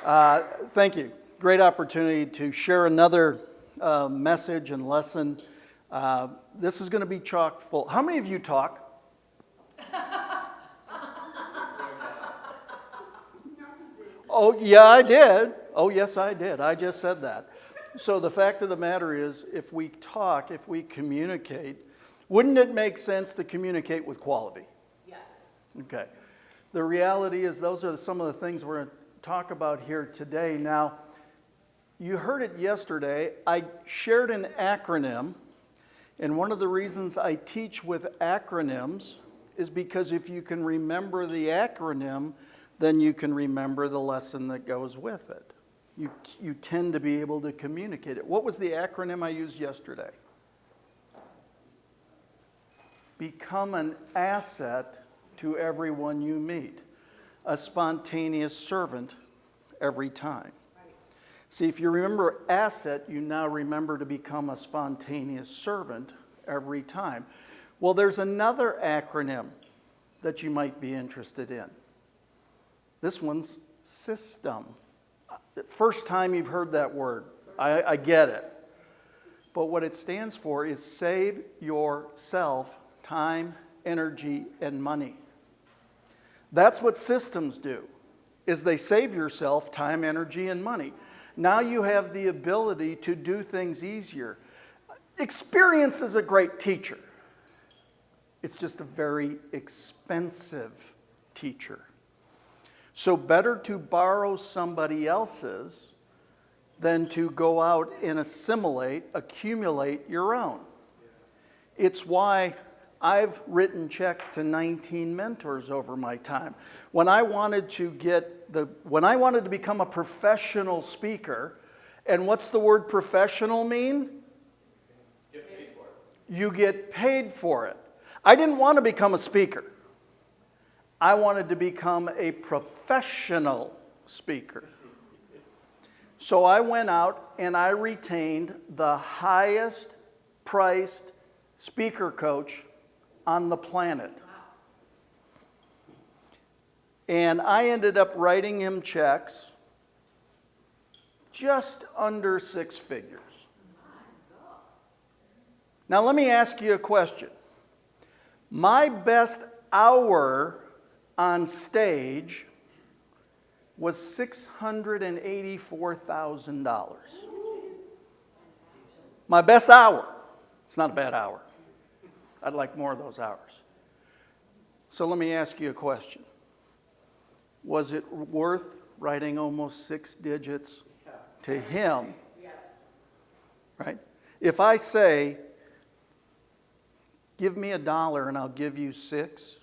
Thank you. Great opportunity to share another message and lesson. This is going to be chock full. How many of you talk? Oh, yeah, I did. Oh, yes, I did. I just said that. So the fact of the matter is, if we talk, if we communicate, wouldn't it make sense to communicate with quality? Yes. Okay. The reality is those are some of the things we're going to talk about here today. Now, you heard it yesterday. I shared an acronym, and one of the reasons I teach with acronyms is because if you can remember the acronym, then you can remember the lesson that goes with it. You tend to be able to communicate it. What was the acronym I used yesterday? Become an asset to everyone you meet. A spontaneous servant every time. Right. See, if you remember asset, you now remember to become a spontaneous servant every time. Well, there's another acronym that you might be interested in. This one's system. First time you've heard that word, I get it. But what it stands for is save yourself time, energy, and money. That's what systems do, is they save yourself time, energy, and money. Now you have the ability to do things easier. Experience is a great teacher. It's just a very expensive teacher. So better to borrow somebody else's than to go out and accumulate your own. It's why I've written checks to 19 mentors over my time. When I wanted to become a professional speaker, and what's the word professional mean? Get paid for it. You get paid for it. I didn't want to become a speaker. I wanted to become a professional speaker. So I went out and I retained the highest priced speaker coach on the planet. And I ended up writing him checks just under 6 figures. Now let me ask you a question. My best hour on stage was $684,000. My best hour. It's not a bad hour. I'd like more of those hours. So let me ask you a question. Was it worth writing almost 6 digits to him? Yes. Right? If I say, give me $1 and I'll give you 6,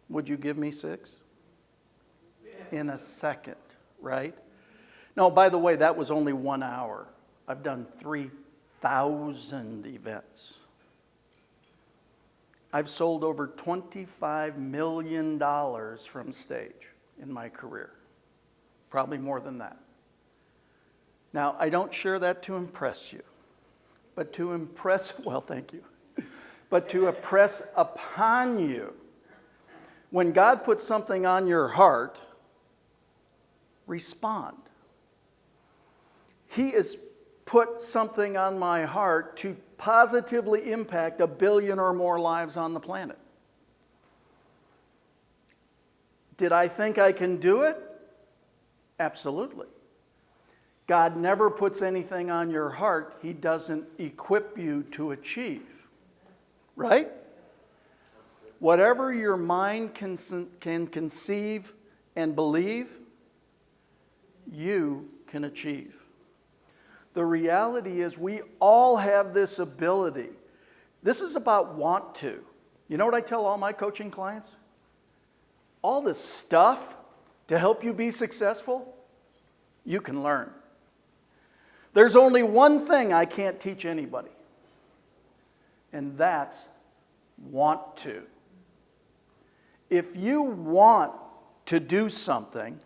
would you give me 6? In a second, right? No, by the way, that was only 1 hour. I've done 3,000 events. I've sold over $25 million from stage in my career. Probably more than that. Now, I don't share that to impress you, but to impress, well, thank you, but to impress upon you. When God puts something on your heart, respond. He has put something on my heart to positively impact 1 billion or more lives on the planet. Did I think I can do it? Absolutely. God never puts anything on your heart He doesn't equip you to achieve. Right? Whatever your mind can conceive and believe, you can achieve. The reality is we all have this ability. This is about want to. You know what I tell all my coaching clients? All this stuff to help you be successful, you can learn. There's only one thing I can't teach anybody, and that's want to. If you want to do something,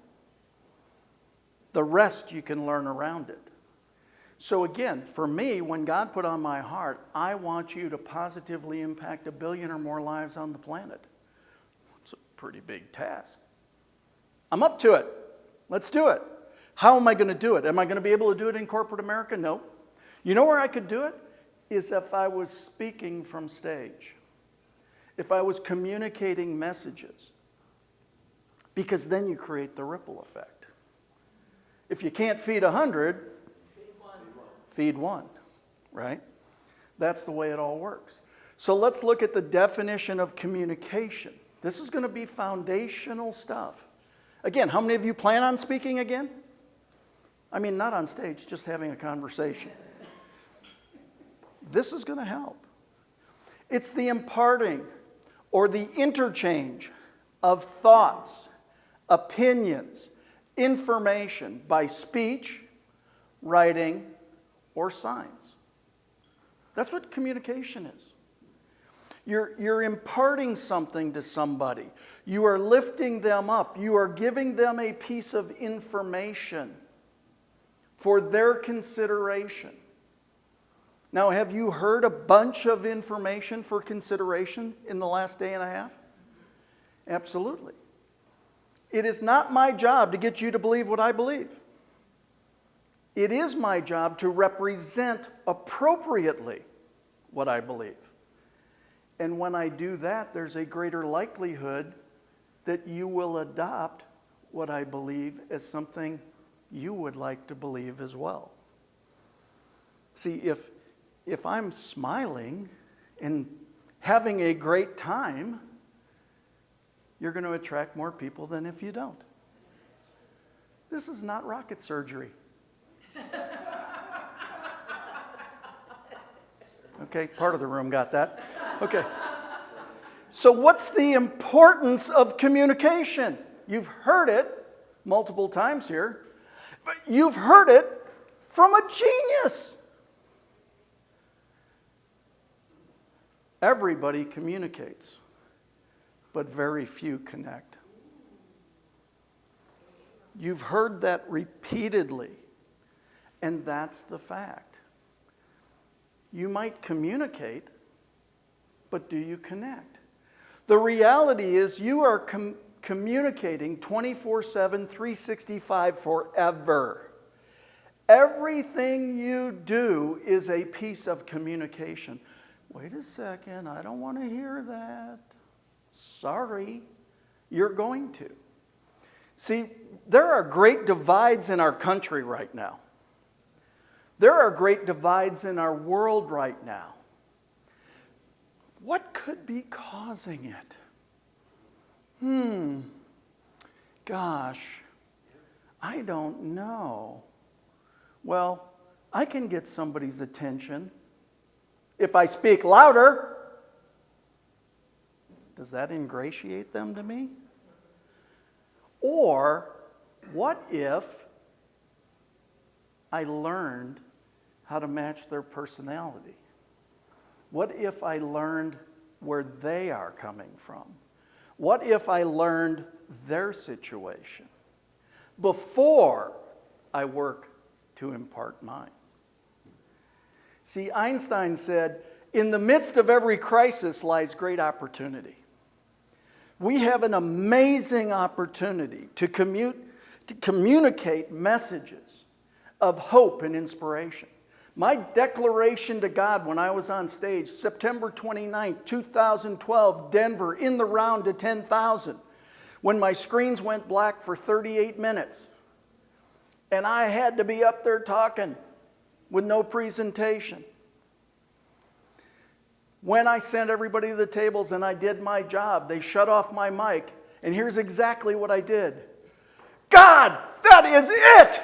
the rest you can learn around it. So again, for me, when God put on my heart, I want you to positively impact 1 billion or more lives on the planet. It's a pretty big task. I'm up to it. Let's do it. How am I going to do it? Am I going to be able to do it in corporate America? No. You know where I could do it? Is if I was speaking from stage. If I was communicating messages. Because then you create the ripple effect. If you can't feed 100, feed one, right? That's the way it all works. So let's look at the definition of communication. This is going to be foundational stuff. Again, how many of you plan on speaking again? I mean, not on stage, just having a conversation. This is going to help. It's the imparting or the interchange of thoughts, opinions, information by speech, writing, or signs. That's what communication is. You're imparting something to somebody. You are lifting them up. You are giving them a piece of information for their consideration. Now, have you heard a bunch of information for consideration in the last day and a half? Absolutely. It is not my job to get you to believe what I believe. It is my job to represent appropriately what I believe. And when I do that, there's a greater likelihood that you will adopt what I believe as something you would like to believe as well. See, if I'm smiling and having a great time, you're going to attract more people than if you don't. This is not rocket surgery. Okay, part of the room got that. Okay. So what's the importance of communication? You've heard it multiple times here, but you've heard it from a genius. Everybody communicates, but very few connect. You've heard that repeatedly, and that's the fact. You might communicate, but do you connect? The reality is you are communicating 24/7, 365 forever. Everything you do is a piece of communication. Wait a second, I don't want to hear that. Sorry, you're going to. See, there are great divides in our country right now. There are great divides in our world right now. What could be causing it? Gosh, I don't know. Well, I can get somebody's attention if I speak louder. Does that ingratiate them to me? Or what if I learned how to match their personality? What if I learned where they are coming from? What if I learned their situation before I work to impart mine? See, Einstein said, in the midst of every crisis lies great opportunity. We have an amazing opportunity to communicate messages of hope and inspiration. My declaration to God when I was on stage, September 29th, 2012, Denver, in the round to 10,000, when my screens went black for 38 minutes. And I had to be up there talking with no presentation. When I sent everybody to the tables and I did my job, they shut off my mic. And here's exactly what I did. God, that is it!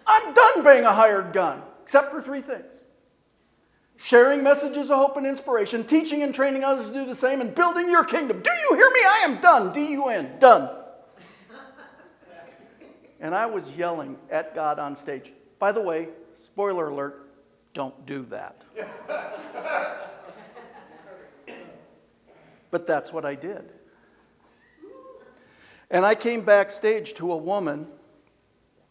I'm done being a hired gun. Except for 3 things. Sharing messages of hope and inspiration, teaching and training others to do the same, and building your kingdom. Do you hear me? I am done. D-U-N. Done. And I was yelling at God on stage. By the way, spoiler alert, don't do that. But that's what I did. And I came backstage to a woman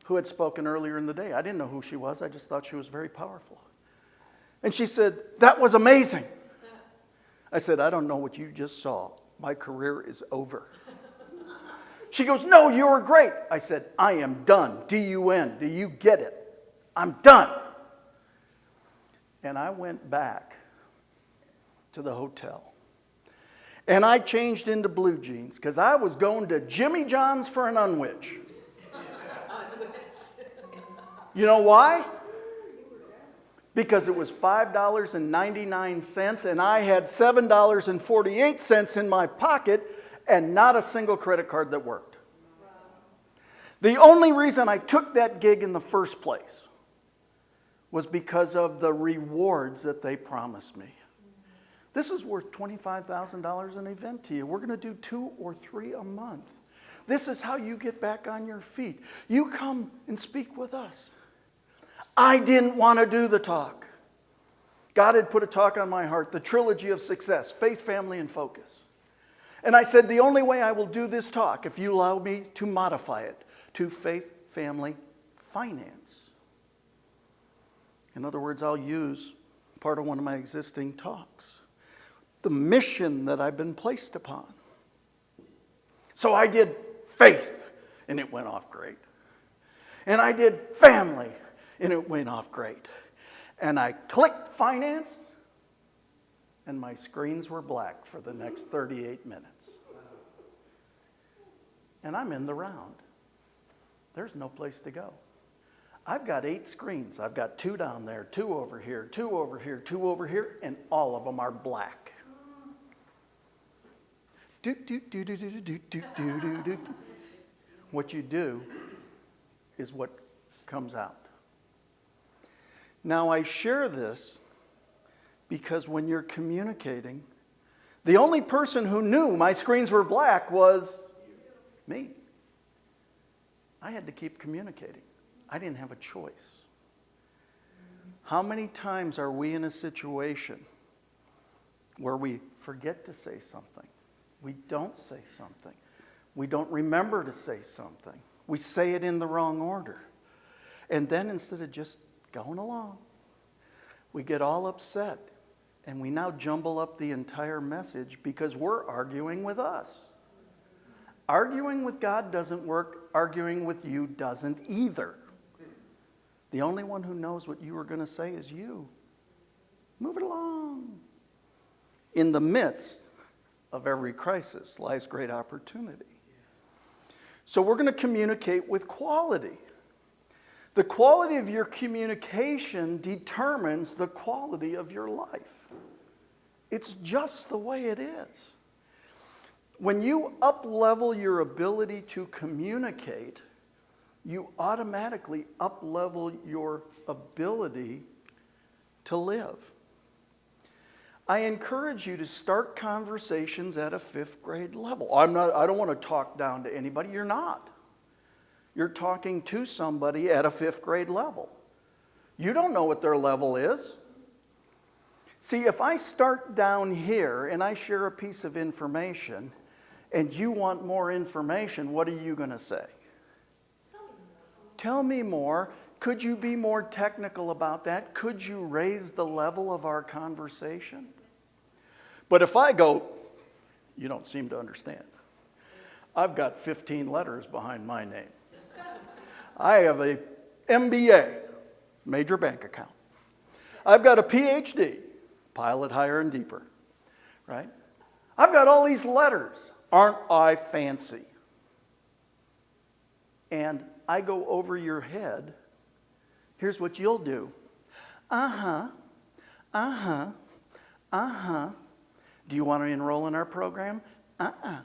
who had spoken earlier in the day. I didn't know who she was. I just thought she was very powerful. And she said, that was amazing. I said, I don't know what you just saw. My career is over. She goes, no, you were great. I said, I am done. D-U-N. Do you get it? I'm done. And I went back to the hotel. And I changed into blue jeans because I was going to Jimmy John's for an unwitch. You know why? Because it was $5.99 and I had $7.48 in my pocket and not a single credit card that worked. The only reason I took that gig in the first place was because of the rewards that they promised me. This is worth $25,000 an event to you. We're going to do 2 or 3 a month. This is how you get back on your feet. You come and speak with us. I didn't want to do the talk. God had put a talk on my heart, the trilogy of success, faith, family, and focus. And I said, the only way I will do this talk, if you allow me to modify it, to faith, family, finance. In other words, I'll use part of one of my existing talks. The mission that I've been placed upon. So I did faith, and it went off great. And I did family, and it went off great. And I clicked finance, and my screens were black for the next 38 minutes. And I'm in the round. There's no place to go. I've got 8 screens. I've got 2 down there, 2 over here, 2 over here, 2 over here, and all of them are black. Do, do, do, do, do, do, do, do, do, do. What you do is what comes out. Now, I share this because when you're communicating, the only person who knew my screens were black was me. I had to keep communicating. I didn't have a choice. How many times are we in a situation where we forget to say something? We don't say something. We don't remember to say something. We say it in the wrong order. And then instead of just going along, we get all upset and we now jumble up the entire message because we're arguing with us. Arguing with God doesn't work. Arguing with you doesn't either. The only one who knows what you are going to say is you. Move it along. In the midst of every crisis lies great opportunity. So we're going to communicate with quality. The quality of your communication determines the quality of your life. It's just the way it is. When you up-level your ability to communicate, you automatically up-level your ability to live. I encourage you to start conversations at a 5th grade level. I don't want to talk down to anybody. You're not. You're talking to somebody at a 5th grade level. You don't know what their level is. See, if I start down here and I share a piece of information and you want more information, what are you going to say? Tell me more. Could you be more technical about that? Could you raise the level of our conversation? But if I go, you don't seem to understand. I've got 15 letters behind my name. I have a MBA, major bank account. I've got a PhD, pilot higher and deeper, right? I've got all these letters. Aren't I fancy? And I go over your head. Here's what you'll do. Uh-huh, uh-huh, uh-huh. Do you want to enroll in our program? Uh-uh.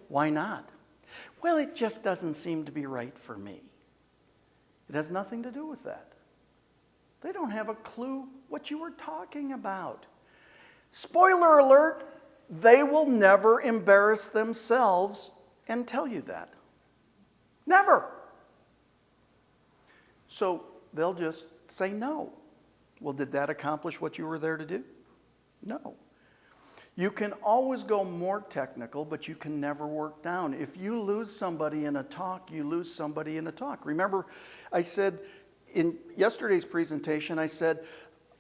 Why not? Well, it just doesn't seem to be right for me. It has nothing to do with that. They don't have a clue what you were talking about. Spoiler alert, they will never embarrass themselves and tell you that. Never. So they'll just say no. Well, did that accomplish what you were there to do? No. You can always go more technical, but you can never work down. If you lose somebody in a talk, you lose somebody in a talk. Remember, I said in yesterday's presentation, I said,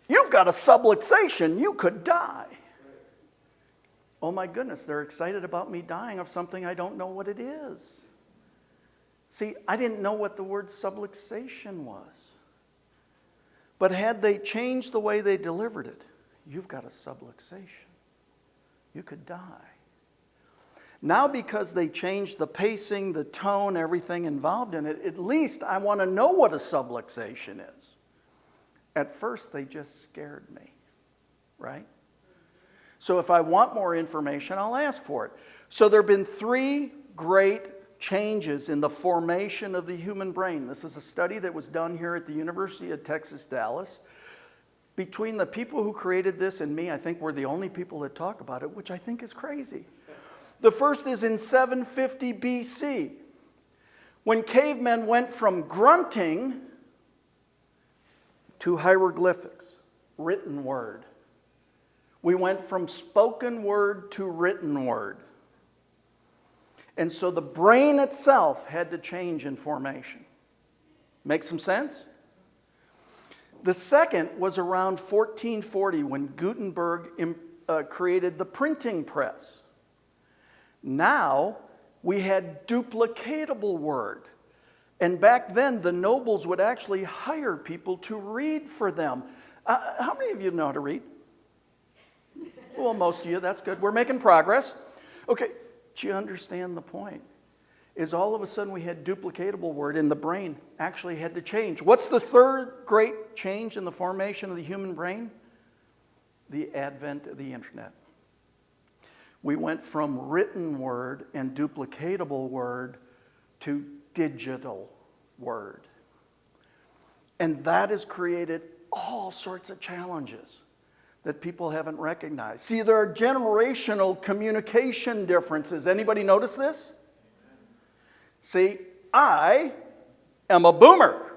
you've got a subluxation, you could die. Oh my goodness, they're excited about me dying of something I don't know what it is. See, I didn't know what the word subluxation was. But had they changed the way they delivered it, you've got a subluxation. You could die. Now because they changed the pacing, the tone, everything involved in it, at least I want to know what a subluxation is. At first, they just scared me, right? So if I want more information, I'll ask for it. So there have been 3 great changes in the formation of the human brain. This is a study that was done here at the University of Texas, Dallas. Between the people who created this and me, I think we're the only people that talk about it, which I think is crazy. The first is in 750 BC, when cavemen went from grunting to hieroglyphics, written word. We went from spoken word to written word. And so the brain itself had to change in formation. Make some sense? The second was around 1440 when Gutenberg created the printing press. Now we had duplicatable word. And back then the nobles would actually hire people to read for them. How many of you know how to read? Well, most of you, that's good. We're making progress. Okay, do you understand the point? Is all of a sudden we had duplicatable word and the brain actually had to change. What's the third great change in the formation of the human brain? The advent of the internet. We went from written word and duplicatable word to digital word. And that has created all sorts of challenges that people haven't recognized. See, there are generational communication differences. Anybody notice this? See, I am a boomer.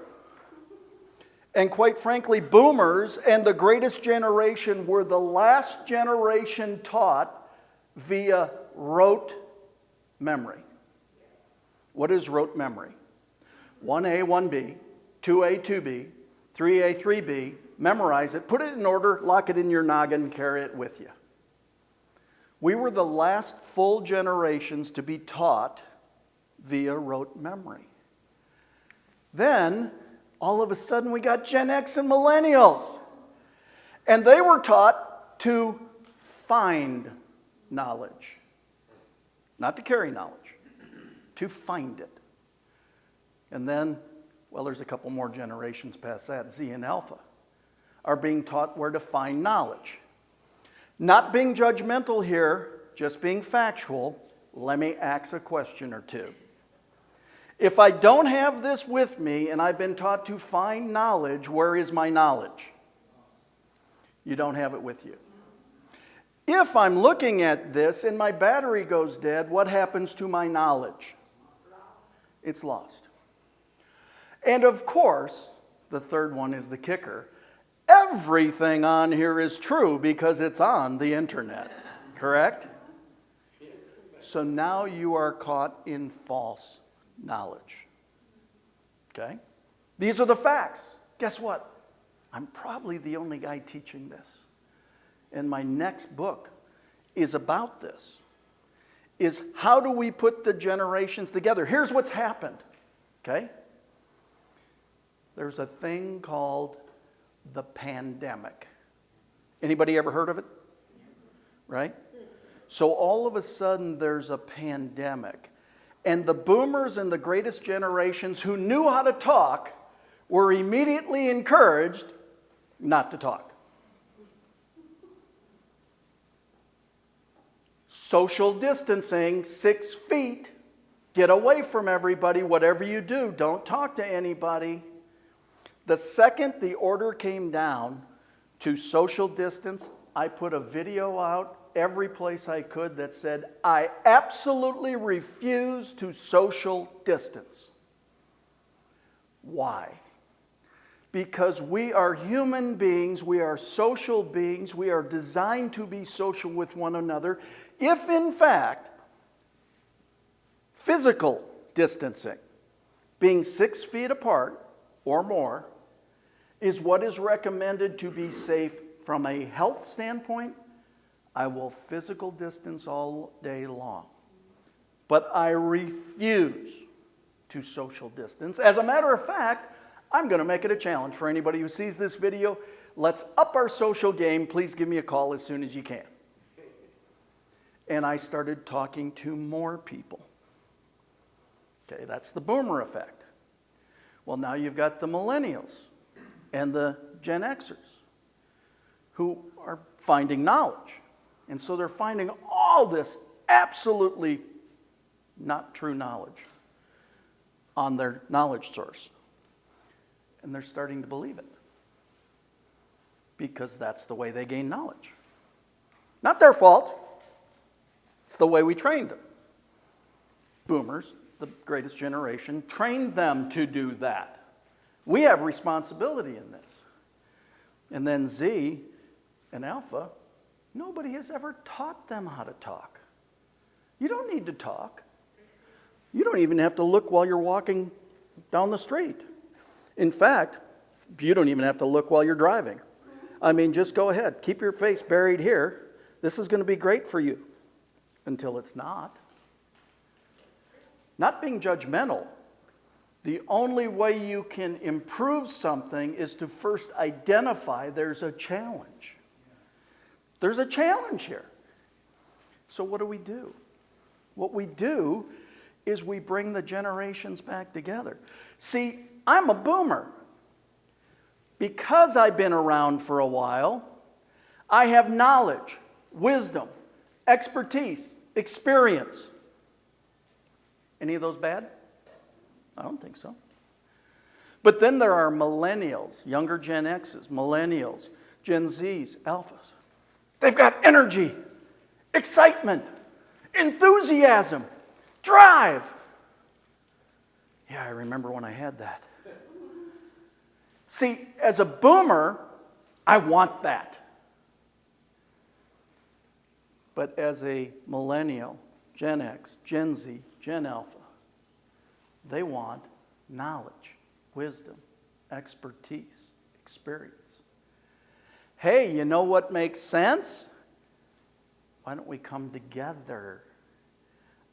And quite frankly, boomers and the greatest generation were the last generation taught via rote memory. What is rote memory? 1A, 1B, 2A, 2B, 3A, 3B, memorize it, put it in order, lock it in your noggin, carry it with you. We were the last full generations to be taught via rote memory. Then, all of a sudden, we got Gen X and millennials. And they were taught to find knowledge. Not to carry knowledge, to find it. And then, well, there's a couple more generations past that, Z and Alpha, are being taught where to find knowledge. Not being judgmental here, just being factual, let me ask a question or two. If I don't have this with me and I've been taught to find knowledge, where is my knowledge? You don't have it with you. If I'm looking at this and my battery goes dead, what happens to my knowledge? It's lost. And of course, the third one is the kicker. Everything on here is true because it's on the internet, correct? So now you are caught in false knowledge. Okay? These are the facts. Guess what? I'm probably the only guy teaching this. And my next book is about this. Is how do we put the generations together? Here's what's happened. Okay? There's a thing called the pandemic. Anybody ever heard of it? Right? So all of a sudden there's a pandemic. And the boomers and the greatest generations who knew how to talk were immediately encouraged not to talk. Social distancing, 6 feet, get away from everybody, whatever you do, don't talk to anybody. The second the order came down to social distance, I put a video out every place I could that said, I absolutely refuse to social distance. Why? Because we are human beings, we are social beings, we are designed to be social with one another. If in fact, physical distancing, being 6 feet apart or more, is what is recommended to be safe from a health standpoint, I will physical distance all day long. But I refuse to social distance. As a matter of fact, I'm going to make it a challenge for anybody who sees this video. Let's up our social game. Please give me a call as soon as you can. And I started talking to more people. Okay, that's the boomer effect. Well, now you've got the millennials and the Gen Xers who are finding knowledge. And so they're finding all this absolutely not true knowledge on their knowledge source. And they're starting to believe it because that's the way they gain knowledge. Not their fault. It's the way we trained them. Boomers, the greatest generation, trained them to do that. We have responsibility in this. And then Z and Alpha, nobody has ever taught them how to talk. You don't need to talk. You don't even have to look while you're walking down the street. In fact, you don't even have to look while you're driving. I mean, just go ahead. Keep your face buried here. This is going to be great for you until it's not. Not being judgmental. The only way you can improve something is to first identify there's a challenge. There's a challenge here. So what do? What we do is we bring the generations back together. See, I'm a boomer. Because I've been around for a while, I have knowledge, wisdom, expertise, experience. Any of those bad? I don't think so. But then there are millennials, younger Gen X's, millennials, Gen Z's, alphas. They've got energy, excitement, enthusiasm, drive. Yeah, I remember when I had that. See, as a boomer, I want that. But as a millennial, Gen X, Gen Z, Gen Alpha, they want knowledge, wisdom, expertise, experience. Hey, you know what makes sense? Why don't we come together?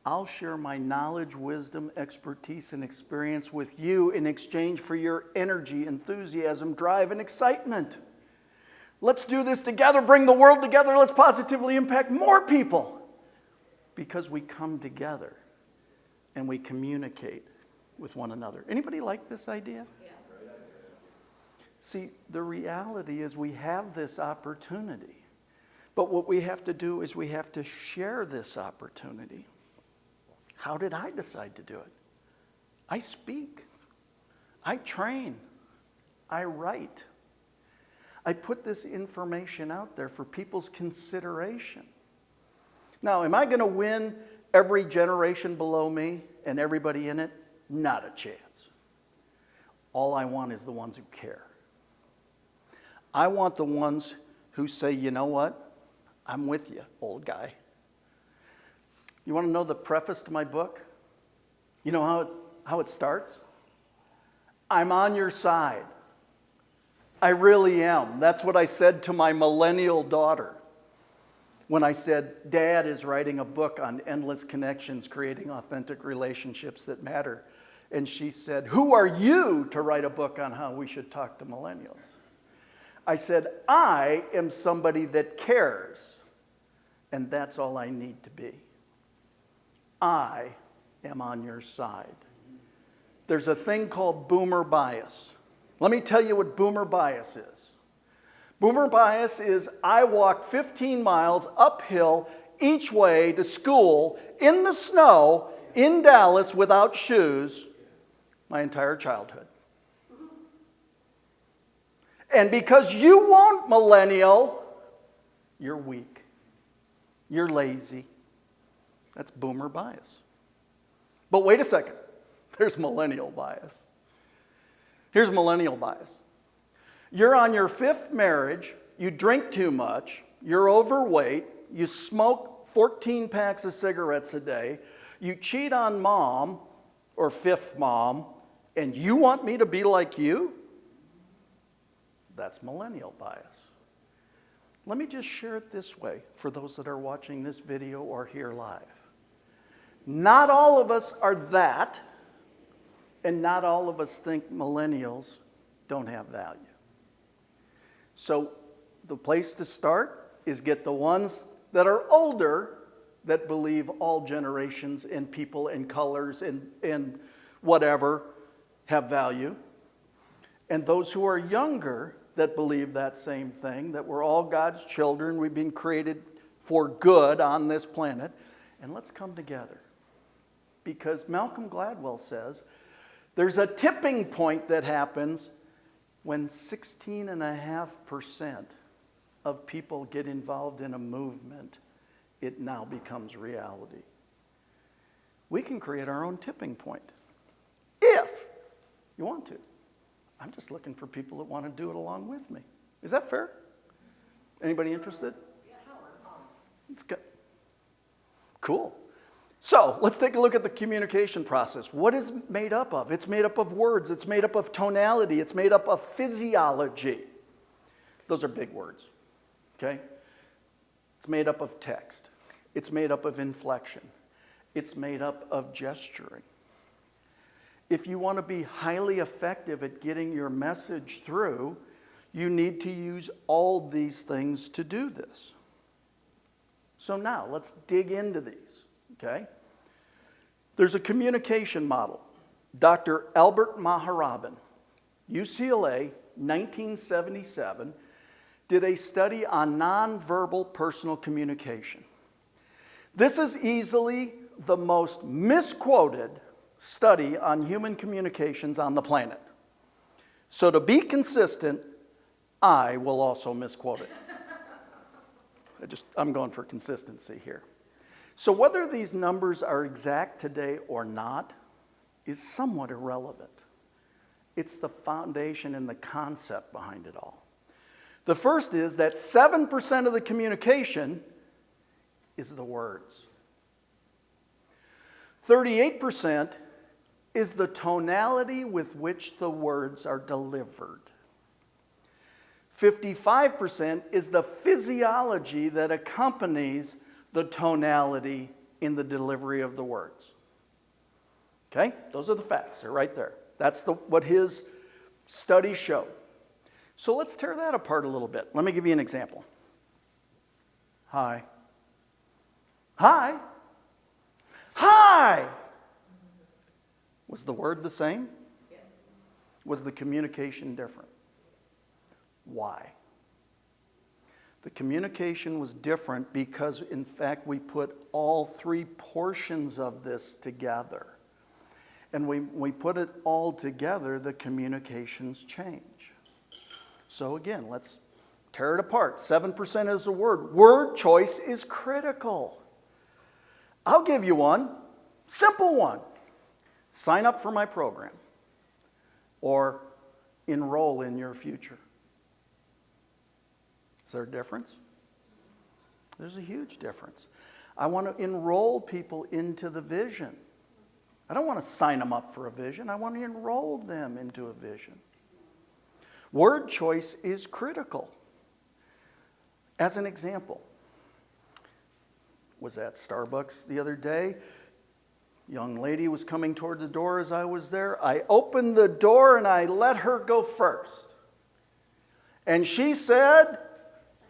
I'll share my knowledge, wisdom, expertise, and experience with you in exchange for your energy, enthusiasm, drive, and excitement. Let's do this together, bring the world together. Let's positively impact more people because we come together and we communicate with one another. Anybody like this idea? Yeah. See, the reality is we have this opportunity, but what we have to do is we have to share this opportunity. How did I decide to do it? I speak. I train. I write. I put this information out there for people's consideration. Now, am I going to win every generation below me and everybody in it? Not a chance. All I want is the ones who care. I want the ones who say, you know what? I'm with you, old guy. You want to know the preface to my book? You know how it starts? I'm on your side. I really am. That's what I said to my millennial daughter when I said, Dad is writing a book on endless connections, creating authentic relationships that matter. And she said, who are you to write a book on how we should talk to millennials? I said, I am somebody that cares, and that's all I need to be. I am on your side. There's a thing called boomer bias. Let me tell you what boomer bias is. Boomer bias is I walked 15 miles uphill each way to school in the snow in Dallas without shoes my entire childhood. And because you won't, millennial, you're weak. You're lazy. That's boomer bias. But wait a second. There's millennial bias. Here's millennial bias. You're on your 5th marriage, you drink too much, you're overweight, you smoke 14 packs of cigarettes a day, you cheat on mom or 5th mom, and you want me to be like you? That's millennial bias. Let me just share it this way for those that are watching this video or here live. Not all of us are that, and not all of us think millennials don't have value. So the place to start is get the ones that are older that believe all generations and people and colors and whatever have value. And those who are younger that believe that same thing, that we're all God's children, we've been created for good on this planet, and let's come together. Because Malcolm Gladwell says there's a tipping point that happens when 16.5% of people get involved in a movement, it now becomes reality. We can create our own tipping point if you want to. I'm just looking for people that want to do it along with me. Is that fair? Anybody interested? It's good. Cool. So let's take a look at the communication process. What is it made up of? It's made up of words. It's made up of tonality. It's made up of physiology. Those are big words, okay? It's made up of text. It's made up of inflection. It's made up of gesturing. If you want to be highly effective at getting your message through, you need to use all these things to do this. So now, let's dig into these, okay? There's a communication model. Dr. Albert Maharaban, UCLA, 1977, did a study on nonverbal personal communication. This is easily the most misquoted study on human communications on the planet. So to be consistent, I will also misquote it. I'm going for consistency here. So whether these numbers are exact today or not is somewhat irrelevant. It's the foundation and the concept behind it all. The first is that 7% of the communication is the words. 38% is the tonality with which the words are delivered. 55% is the physiology that accompanies the tonality in the delivery of the words. Okay? Those are the facts. They're right there. That's what his study showed. So let's tear that apart a little bit. Let me give you an example. Hi. Hi. Hi! Was the word the same? Yes. Was the communication different? Why? The communication was different because, in fact, we put all three portions of this together. And we put it all together, the communications change. So again, let's tear it apart. 7% is a word. Word choice is critical. I'll give you one, simple one. Sign up for my program or enroll in your future. Is there a difference? There's a huge difference. I want to enroll people into the vision. I don't want to sign them up for a vision. I want to enroll them into a vision. Word choice is critical. As an example, was at Starbucks the other day. Young lady was coming toward the door as I was there. I opened the door and I let her go first. And she said,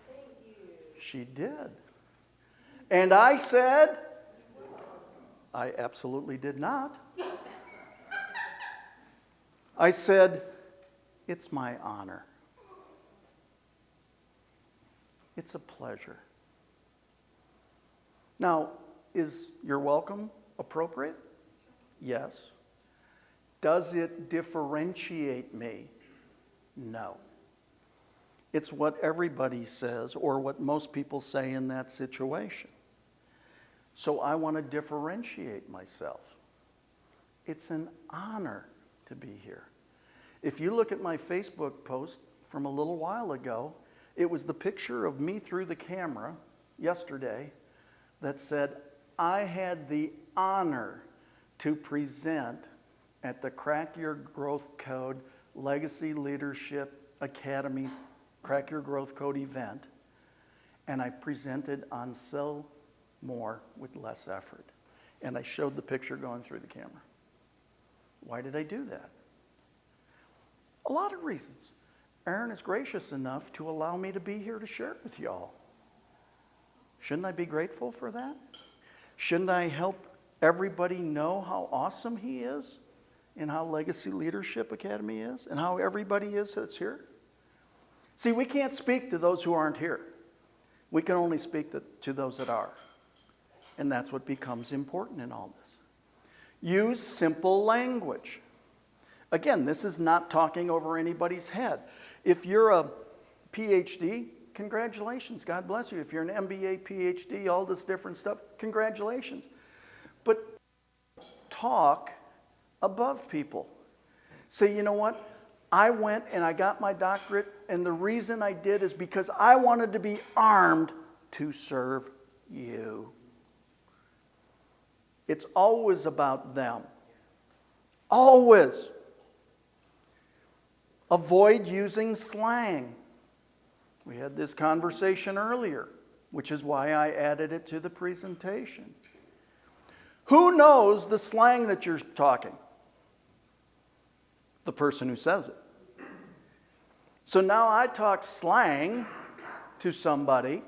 "Thank you." She did. And I said, I absolutely did not. I said, "It's my honor. It's a pleasure." Now, is "you're welcome" appropriate? Yes. Does it differentiate me? No. It's what everybody says or what most people say in that situation. So I want to differentiate myself. It's an honor to be here. If you look at my Facebook post from a little while ago, it was the picture of me through the camera yesterday that said, I had the honor to present at the Crack Your Growth Code Legacy Leadership Academy's Crack Your Growth Code event. and I presented on so more with less effort. And I showed the picture going through the camera. Why did I do that? A lot of reasons. Aaron is gracious enough to allow me to be here to share it with y'all. Shouldn't I be grateful for that? Shouldn't I help everybody know how awesome he is and how Legacy Leadership Academy is and how everybody is that's here? See, we can't speak to those who aren't here. We can only speak to those that are. And that's what becomes important in all this. Use simple language. Again, this is not talking over anybody's head. If you're a PhD, congratulations, God bless you. If you're an MBA, PhD, all this different stuff, congratulations. But talk above people. Say, you know what? I went and I got my doctorate, and the reason I did is because I wanted to be armed to serve you. It's always about them. Always. Avoid using slang. We had this conversation earlier, which is why I added it to the presentation. Who knows the slang that you're talking? The person who says it. So now I talk slang to somebody,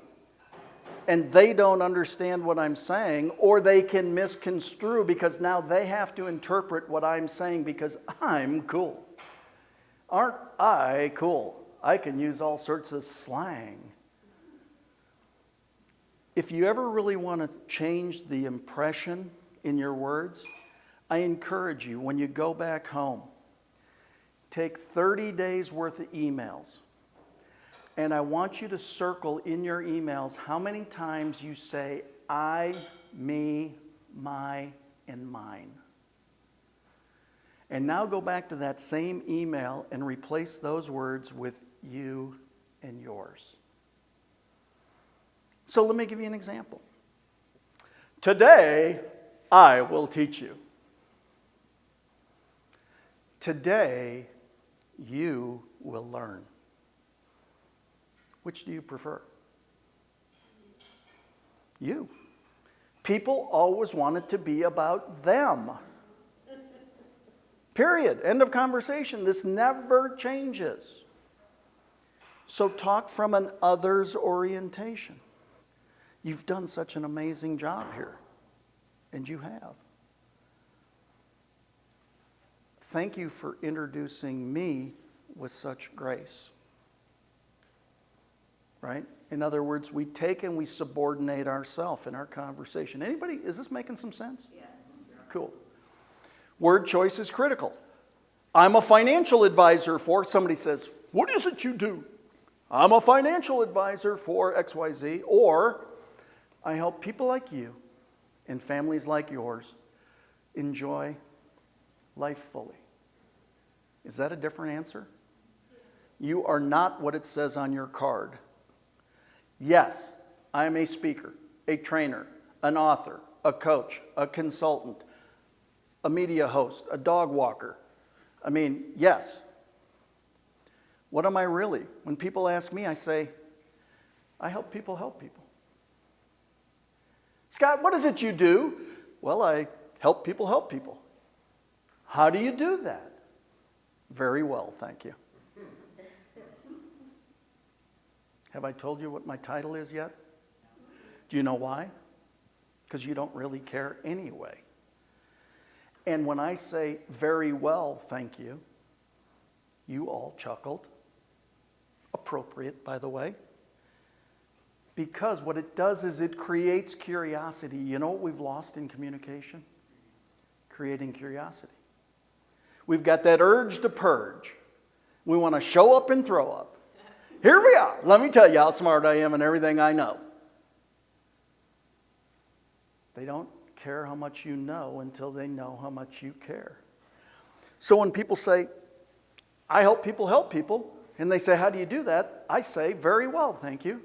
and they don't understand what I'm saying, or they can misconstrue because now they have to interpret what I'm saying because I'm cool. Aren't I cool? I can use all sorts of slang. If you ever really want to change the impression in your words, I encourage you, when you go back home, take 30 days worth of emails. And I want you to circle in your emails how many times you say I, me, my, and mine. And now go back to that same email and replace those words with you and yours. So let me give you an example. Today, I will teach you. Today, you will learn. Which do you prefer? You. People always want it to be about them. Period. End of conversation. This never changes. So talk from an others orientation. You've done such an amazing job here. And you have. Thank you for introducing me with such grace. Right? In other words, we take and we subordinate ourselves in our conversation. Anybody, is this making some sense? Yes. Cool. Word choice is critical. I'm a financial advisor for, somebody says, what is it you do? I'm a financial advisor for XYZ, or I help people like you and families like yours enjoy life fully. Is that a different answer? You are not what it says on your card. Yes, I am a speaker, a trainer, an author, a coach, a consultant, a media host, a dog walker. I mean, yes. What am I really? When people ask me, I say, I help people help people. Scott, what is it you do? Well, I help people help people. How do you do that? Very well, thank you. Have I told you what my title is yet? Do you know why? Because you don't really care anyway. And when I say very well, thank you, you all chuckled. Appropriate, by the way. Because what it does is it creates curiosity. You know what we've lost in communication? Creating curiosity. We've got that urge to purge. We want to show up and throw up. Here we are. Let me tell you how smart I am and everything I know. They don't care how much you know until they know how much you care. So when people say, I help people, and they say, how do you do that? I say, very well, thank you.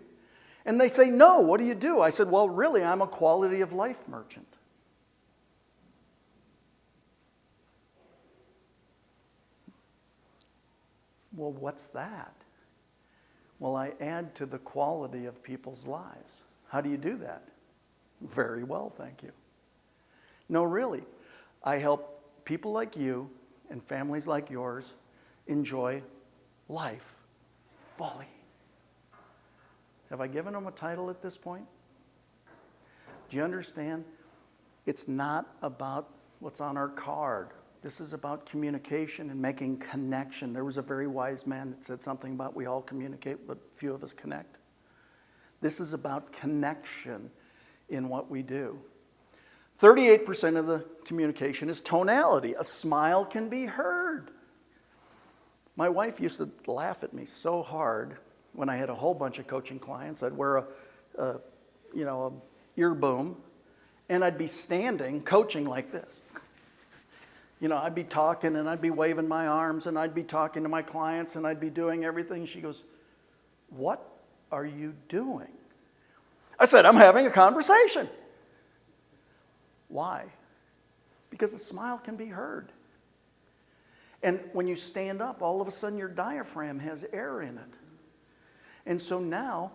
And they say, no, what do you do? I said, well, really, I'm a quality of life merchant. Well, what's that? Well, I add to the quality of people's lives. How do you do that? Very well, thank you. No, really. I help people like you and families like yours enjoy life fully. Have I given them a title at this point? Do you understand? It's not about what's on our card. This is about communication and making connection. There was a very wise man that said something about we all communicate, but few of us connect. This is about connection in what we do. 38% of the communication is tonality. A smile can be heard. My wife used to laugh at me so hard when I had a whole bunch of coaching clients. I'd wear a ear boom, and I'd be standing coaching like this. I'd be talking and I'd be waving my arms and I'd be talking to my clients and I'd be doing everything. She goes, "What are you doing?" I said, "I'm having a conversation." Why? Because a smile can be heard. And when you stand up, all of a sudden your diaphragm has air in it. And so now,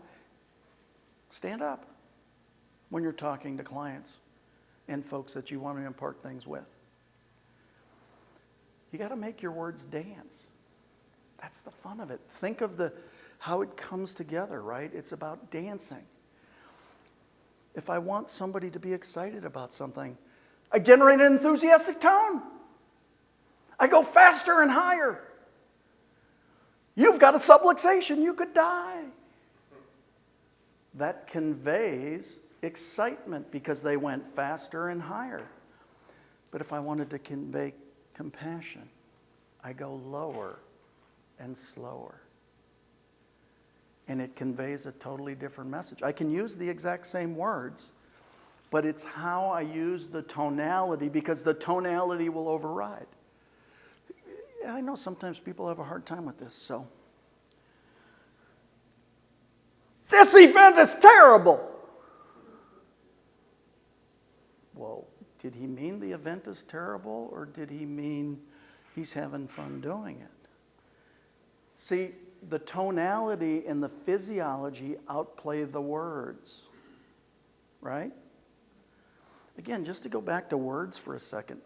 stand up when you're talking to clients and folks that you want to impart things with. You got to make your words dance. That's the fun of it. Think of how it comes together, right? It's about dancing. If I want somebody to be excited about something, I generate an enthusiastic tone. I go faster and higher. You've got a subluxation, you could die. That conveys excitement because they went faster and higher. But if I wanted to convey compassion, I go lower and slower. And it conveys a totally different message. I can use the exact same words, but it's how I use the tonality, because the tonality will override. I know sometimes people have a hard time with this, so. This event is terrible. Well, did he mean the event is terrible, or did he mean he's having fun doing it? See, the tonality and the physiology outplay the words, right? Again, just to go back to words for a second,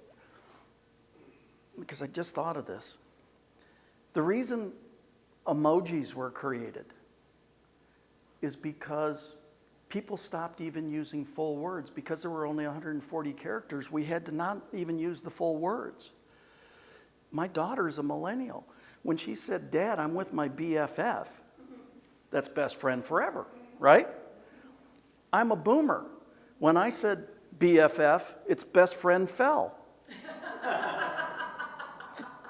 because I just thought of this. The reason emojis were created is because people stopped even using full words. Because there were only 140 characters, we had to not even use the full words. My daughter's a millennial. When she said, "Dad, I'm with my BFF," that's best friend forever, right? I'm a boomer. When I said BFF, it's best friend fell.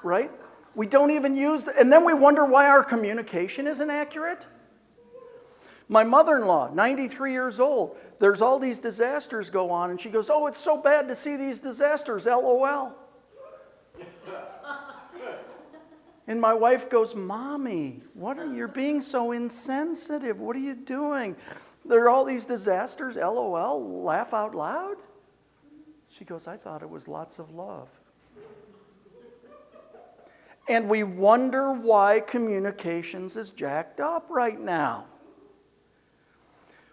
Right? We don't even use and then we wonder why our communication isn't accurate. My mother-in-law, 93 years old, there's all these disasters go on, and she goes, "Oh, it's so bad to see these disasters, LOL." And my wife goes, "Mommy, you're being so insensitive. What are you doing? There are all these disasters, LOL, laugh out loud?" She goes, "I thought it was lots of love." And we wonder why communications is jacked up right now.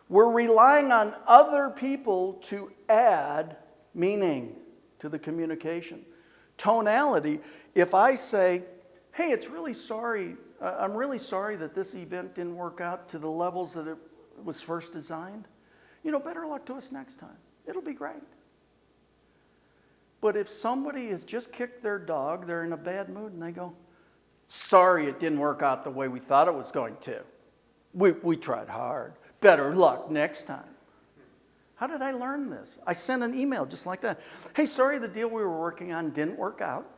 We're relying on other people to add meaning to the communication. Tonality, if I say, "Hey, I'm really sorry that this event didn't work out to the levels that it was first designed. Better luck to us next time. It'll be great." But if somebody has just kicked their dog, they're in a bad mood, and they go, "Sorry it didn't work out the way we thought it was going to. We tried hard. Better luck next time." How did I learn this? I sent an email just like that. "Hey, sorry the deal we were working on didn't work out.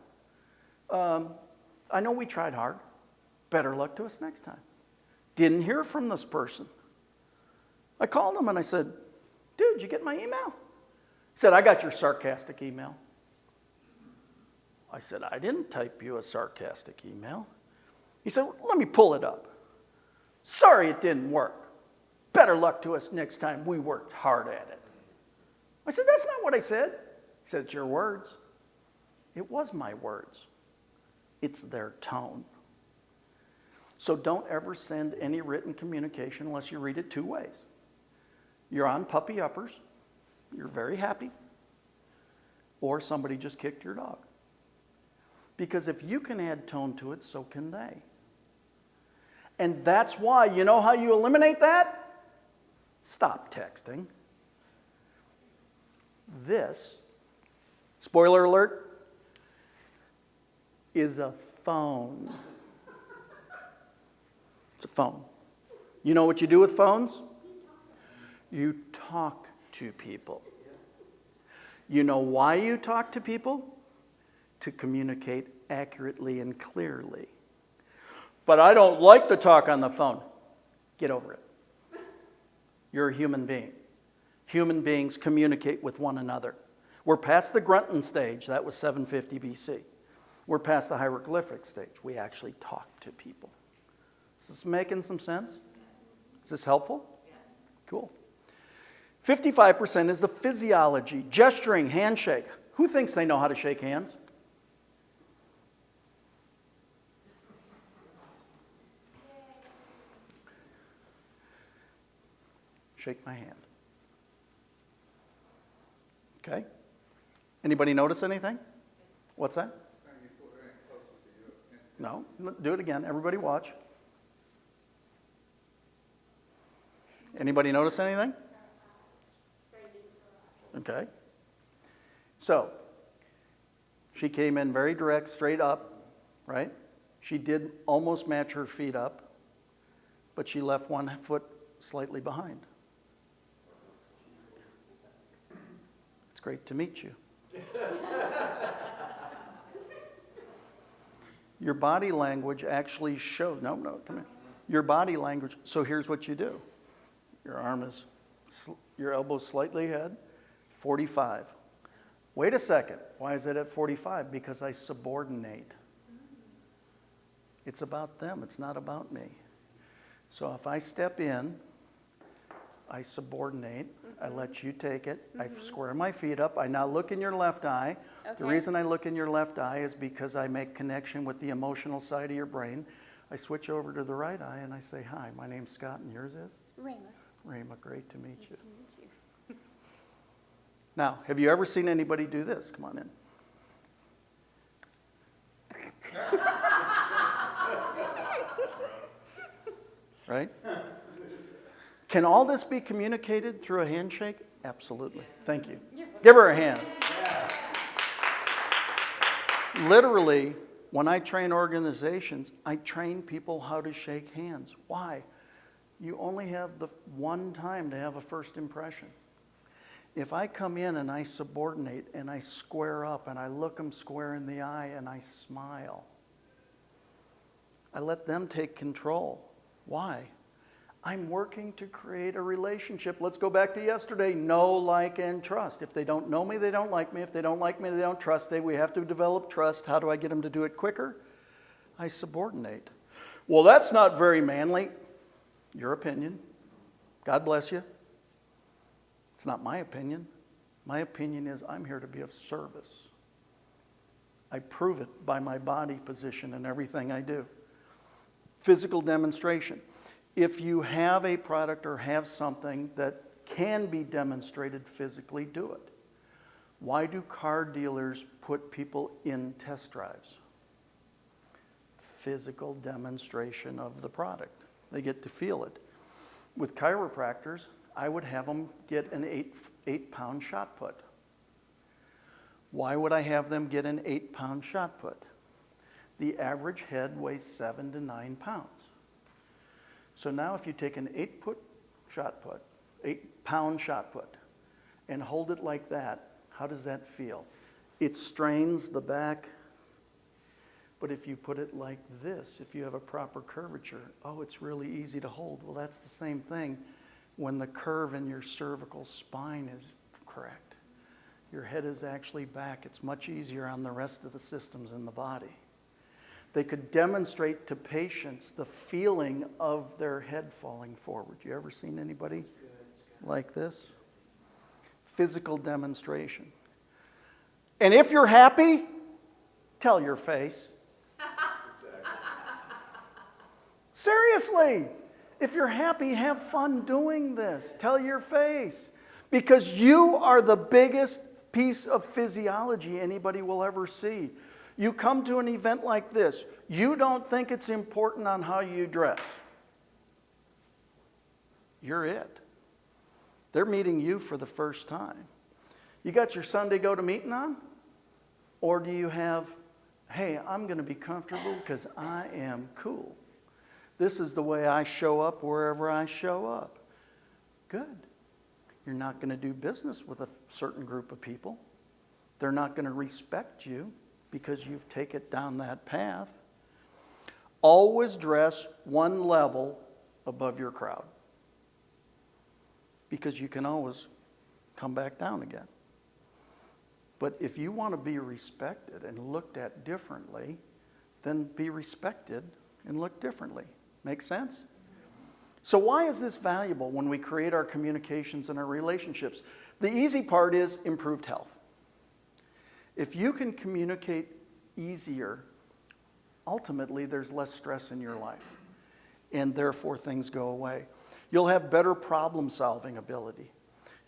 I know we tried hard. Better luck to us next time." Didn't hear from this person. I called him and I said, "Dude, did you get my email?" He said, "I got your sarcastic email." I said, "I didn't type you a sarcastic email." He said, "Let me pull it up. Sorry it didn't work. Better luck to us next time. We worked hard at it." I said, "That's not what I said." He said, "It's your words." It was my words. It's their tone. So don't ever send any written communication unless you read it two ways. You're on puppy uppers, you're very happy, or somebody just kicked your dog. Because if you can add tone to it, so can they. And that's why, you know how you eliminate that? Stop texting. This, spoiler alert, is a phone. It's a phone. You know what you do with phones? You talk to people. You know why you talk to people? To communicate accurately and clearly. But I don't like to talk on the phone. Get over it. You're a human being. Human beings communicate with one another. We're past the grunting stage. That was 750 BC. We're past the hieroglyphic stage. We actually talk to people. Is this making some sense? Is this helpful? Cool. 55% is the physiology, gesturing, handshake. Who thinks they know how to shake hands? Shake my hand. Okay. Anybody notice anything? What's that? No. Do it again. Everybody watch. Anybody notice anything? Okay. So, she came in very direct, straight up, right? She did almost match her feet up, but she left one foot slightly behind. It's great to meet you. Your body language actually showed, no, come here. Your body language, so here's what you do. Your arm is, your elbow's slightly ahead, 45. Wait a second, why is it at 45? Because I subordinate. It's about them, it's not about me. So if I step in, I subordinate, I let you take it, I square my feet up, I now look in your left eye. Okay. The reason I look in your left eye is because I make connection with the emotional side of your brain. I switch over to the right eye and I say, hi, my name's Scott and yours is? Rayma. Rayma, great to meet you. Nice to meet you. Now, have you ever seen anybody do this? Come on in. Right? Can all this be communicated through a handshake? Absolutely. Thank you. Give her a hand. Literally, when I train organizations, I train people how to shake hands. Why? You only have the one time to have a first impression. If I come in and I subordinate and I square up and I look them square in the eye and I smile, I let them take control. Why? I'm working to create a relationship. Let's go back to yesterday. Know, like, and trust. If they don't know me, they don't like me. If they don't like me, they don't trust me. We have to develop trust. How do I get them to do it quicker? I subordinate. Well, that's not very manly. Your opinion. God bless you. It's not my opinion. My opinion is I'm here to be of service. I prove it by my body position and everything I do. Physical demonstration. If you have a product or have something that can be demonstrated physically, do it. Why do car dealers put people in test drives? Physical demonstration of the product. They get to feel it. With chiropractors, I would have them get an 8-pound shot put. Why would I have them get an 8-pound shot put? The average head weighs 7 to 9 pounds. So now if you take an 8-pound shot put, and hold it like that, how does that feel? It strains the back, but if you put it like this, if you have a proper curvature, oh, it's really easy to hold. Well, that's the same thing when the curve in your cervical spine is correct. Your head is actually back. It's much easier on the rest of the systems in the body. They could demonstrate to patients the feeling of their head falling forward. You ever seen anybody like this? Physical demonstration. And if you're happy, tell your face. Seriously. If you're happy, have fun doing this. Tell your face. Because you are the biggest piece of physiology anybody will ever see. You come to an event like this, you don't think it's important on how you dress. You're it. They're meeting you for the first time. You got your Sunday go to meeting on? Or do you have, hey, I'm going to be comfortable because I am cool. This is the way I show up wherever I show up. Good. You're not going to do business with a certain group of people. They're not going to respect you because you've taken down that path. Always dress one level above your crowd, because you can always come back down again. But if you want to be respected and looked at differently, then be respected and look differently. Make sense? So why is this valuable when we create our communications and our relationships? The easy part is improved health. If you can communicate easier, ultimately there's less stress in your life, and therefore things go away. You'll have better problem-solving ability.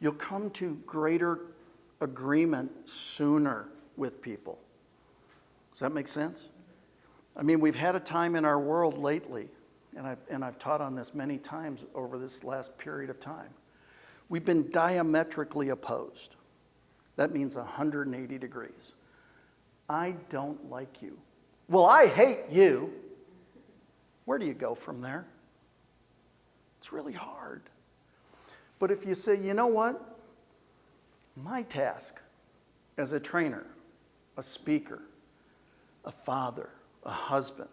You'll come to greater agreement sooner with people. Does that make sense? I mean, we've had a time in our world lately, and I've taught on this many times over this last period of time. We've been diametrically opposed. That means 180 degrees. I don't like you. Well, I hate you. Where do you go from there? It's really hard. But if you say, you know what? My task as a trainer, a speaker, a father, a husband,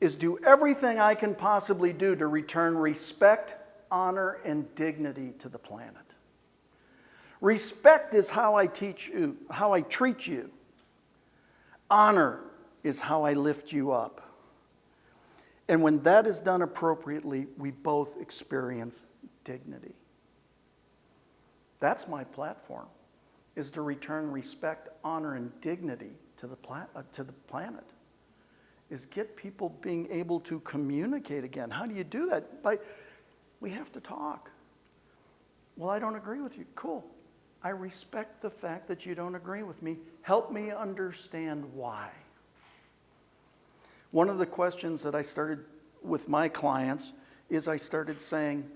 is do everything I can possibly do to return respect, honor, and dignity to the planet. Respect is how I teach you, how I treat you. Honor is how I lift you up. And when that is done appropriately, we both experience dignity. That's my platform, is to return respect, honor, and dignity to the planet. Is get people being able to communicate again. How do you do that? We have to talk. Well, I don't agree with you. Cool. I respect the fact that you don't agree with me. Help me understand why. One of the questions that I started with my clients is I started saying,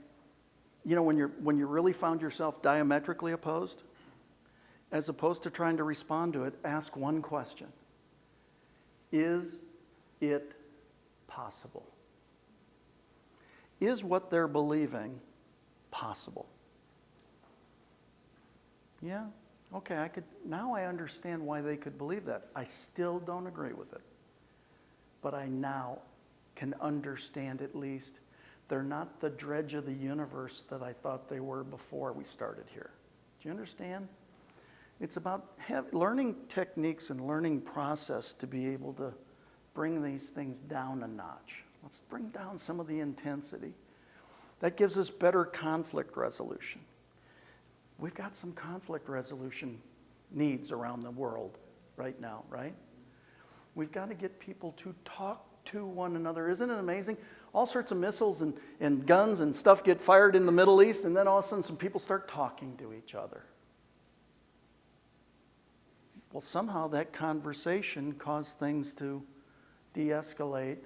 you know, when you really found yourself diametrically opposed, as opposed to trying to respond to it, ask one question. Is it possible? Is what they're believing possible? Yeah, okay, now I understand why they could believe that. I still don't agree with it. But I now can understand at least they're not the dredge of the universe that I thought they were before we started here. Do you understand? It's about learning techniques and learning process to be able to bring these things down a notch. Let's bring down some of the intensity. That gives us better conflict resolution. We've got some conflict resolution needs around the world right now, right? We've got to get people to talk to one another. Isn't it amazing? All sorts of missiles and guns and stuff get fired in the Middle East, and then all of a sudden some people start talking to each other. Well, somehow that conversation caused things to de-escalate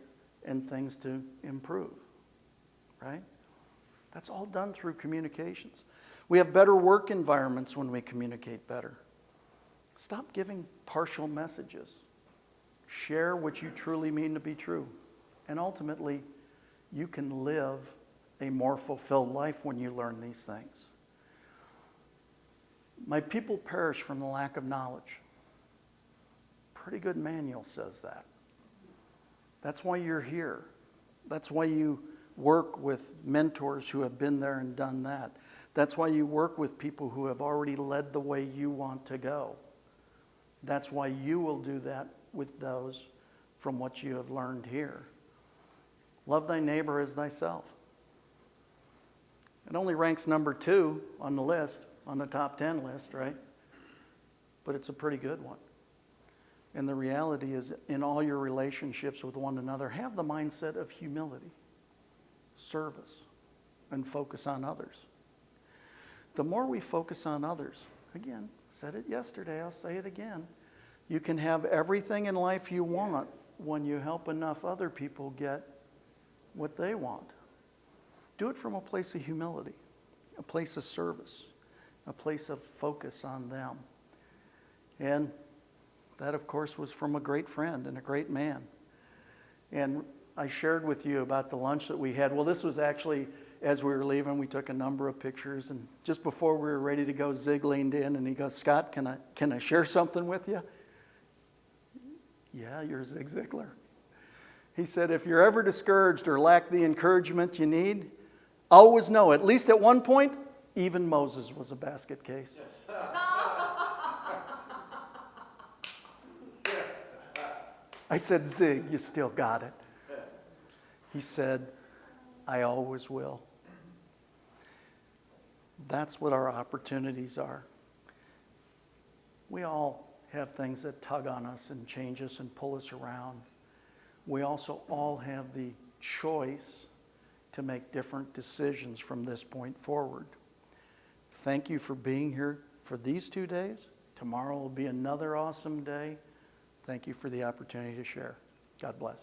and things to improve, right? That's all done through communications. We have better work environments when we communicate better. Stop giving partial messages. Share what you truly mean to be true. And ultimately, you can live a more fulfilled life when you learn these things. My people perish from the lack of knowledge. Pretty good manual says that. That's why you're here. That's why you work with mentors who have been there and done that. That's why you work with people who have already led the way you want to go. That's why you will do that with those from what you have learned here. Love thy neighbor as thyself. It only ranks number 2 on the list, on the top 10 list, right? But it's a pretty good one. And the reality is, in all your relationships with one another, have the mindset of humility, service, and focus on others. The more we focus on others, again, said it yesterday, I'll say it again, you can have everything in life you want when you help enough other people get what they want. Do it from a place of humility, a place of service, a place of focus on them. And that, of course, was from a great friend and a great man. And I shared with you about the lunch that we had. Well, this was actually, as we were leaving, we took a number of pictures. And just before we were ready to go, Zig leaned in and he goes, "Scott, can I share something with you?" "Yeah, you're Zig Ziglar." He said, "If you're ever discouraged or lack the encouragement you need, always know, at least at one point, even Moses was a basket case." I said, "Zig, you still got it." He said, "I always will." That's what our opportunities are. We all have things that tug on us and change us and pull us around. We also all have the choice to make different decisions from this point forward. Thank you for being here for these 2 days. Tomorrow will be another awesome day. Thank you for the opportunity to share. God bless.